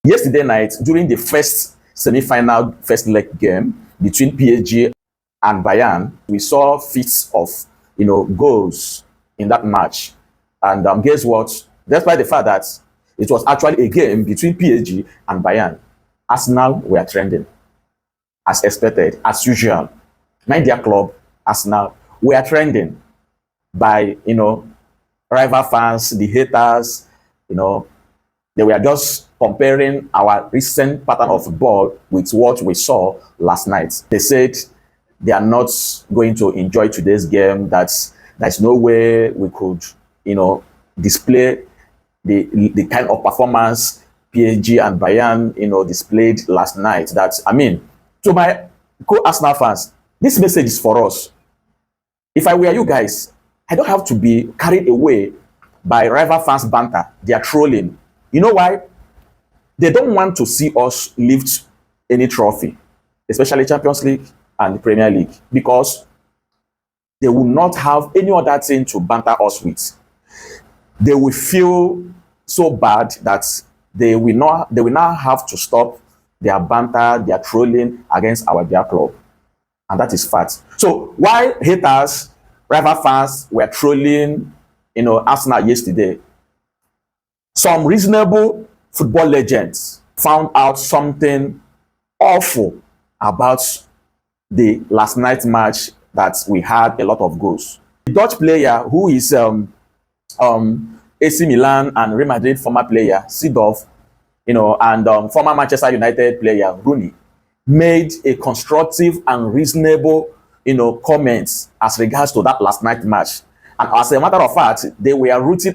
Yesterday night, during the first semi-final first leg game between PSG and Bayern, we saw feats of goals in that match. And guess what? Despite the fact that it was actually a game between PSG and Bayern, Arsenal were trending as expected, as usual. My dear club, Arsenal, we are trending by rival fans, the haters, they were just comparing our recent pattern of football with what we saw last night. They said they are not going to enjoy today's game, that there's no way we could, display the kind of performance PSG and Bayern, displayed last night. To my co-Arsenal fans, this message is for us. If I were you guys, I don't have to be carried away by rival fans' banter. They are trolling. You know why? They don't want to see us lift any trophy, especially Champions League and the Premier League, because they will not have any other thing to banter us with. They will feel so bad that they will now have to stop their banter, their trolling against our dear club. And that is fact. So while haters, rival fans were trolling, Arsenal yesterday, some reasonable football legends found out something awful about the last night match, that we had a lot of goals. The Dutch player who is AC Milan and Real Madrid former player Seedorf, and former Manchester United player Rooney, made a constructive and reasonable comments as regards to that last night match. And as a matter of fact, they were rooting,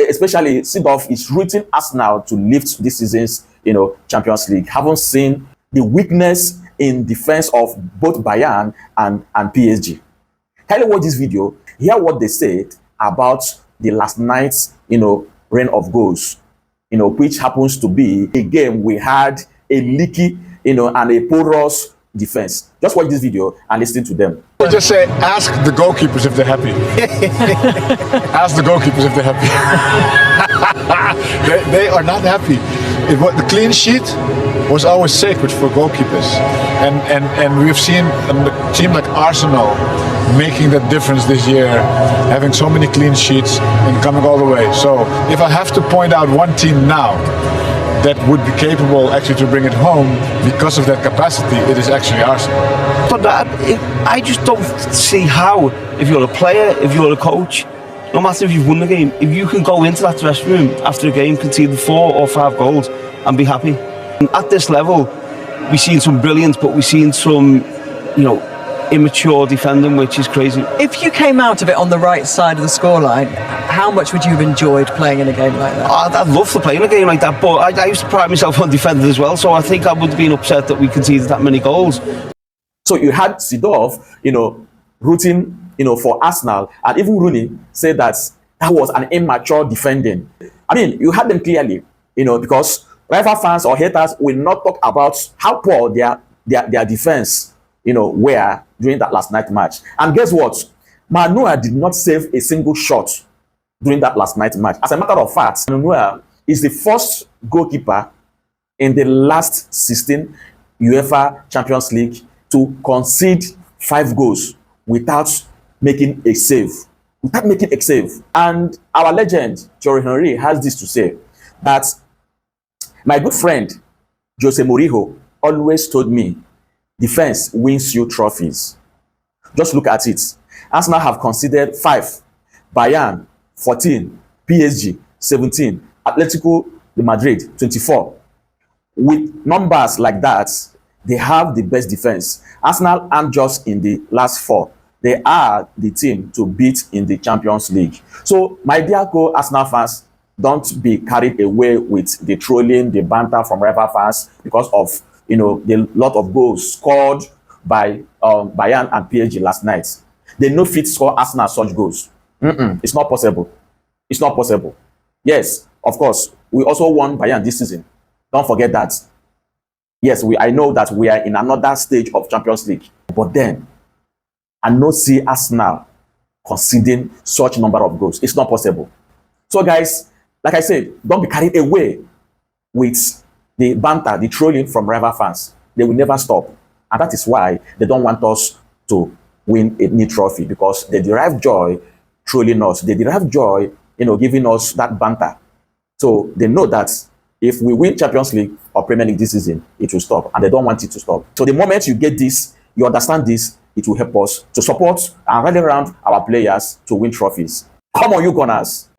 especially Seedorf is rooting Arsenal to lift this season's Champions League, having seen the weakness in defense of both Bayern and PSG. Kindly watch this video, hear what they said about the last night's reign of goals, which happens to be a game we had a leaky and a porous defense. Just watch this video and listen to them. I just say, ask the goalkeepers if they're happy. Ask the goalkeepers if they're happy. they are not happy. The clean sheet was always sacred for goalkeepers, and we've seen a team like Arsenal making that difference this year, having so many clean sheets and coming all the way. So if I have to point out one team now that would be capable actually to bring it home because of that capacity, it is actually Arsenal. But I just don't see how, if you're a player, if you're a coach, no matter if you've won the game, if you can go into that dressing room after a game, concede 4 or 5 goals and be happy. And at this level, we've seen some brilliance, but we've seen some, immature defending, which is crazy. If you came out of it on the right side of the scoreline, how much would you have enjoyed playing in a game like that? I'd love to play in a game like that, but I used to pride myself on defending as well, so I think I would have been upset that we conceded that many goals. So you had Seedorf, rooting, for Arsenal, and even Rooney said that was an immature defending. You had them clearly, because rival fans or haters will not talk about how poor their defense, were during that last night match. And guess what? Manuel did not save a single shot during that last night match. As a matter of fact, Manuel is the first goalkeeper in the last 16 UEFA Champions League to concede 5 goals without making a save. And our legend, Thierry Henry, has this to say, that my good friend, Jose Mourinho, always told me, defense wins you trophies. Just look at it. Arsenal have conceded 5, Bayern 14, PSG 17, Atletico de Madrid 24. With numbers like that, they have the best defense. Arsenal aren't just in the last 4. They are the team to beat in the Champions League. So, my dear Arsenal fans, don't be carried away with the trolling, the banter from rival fans because of the lot of goals scored by Bayern and PSG last night. They no fit score Arsenal such goals. It's not possible. It's not possible. Yes, of course, we also won Bayern this season. Don't forget that. Yes, I know that we are in another stage of Champions League. But then, I no see Arsenal conceding such number of goals. It's not possible. So guys, like I said, don't be carried away with the banter, the trolling from rival fans. They will never stop. And that is why they don't want us to win a new trophy, because they derive joy trolling us. They derive joy, giving us that banter. So they know that if we win Champions League or Premier League this season, it will stop, and they don't want it to stop. So the moment you get this, you understand this, it will help us to support and rally around our players to win trophies. Come on, you Gunners.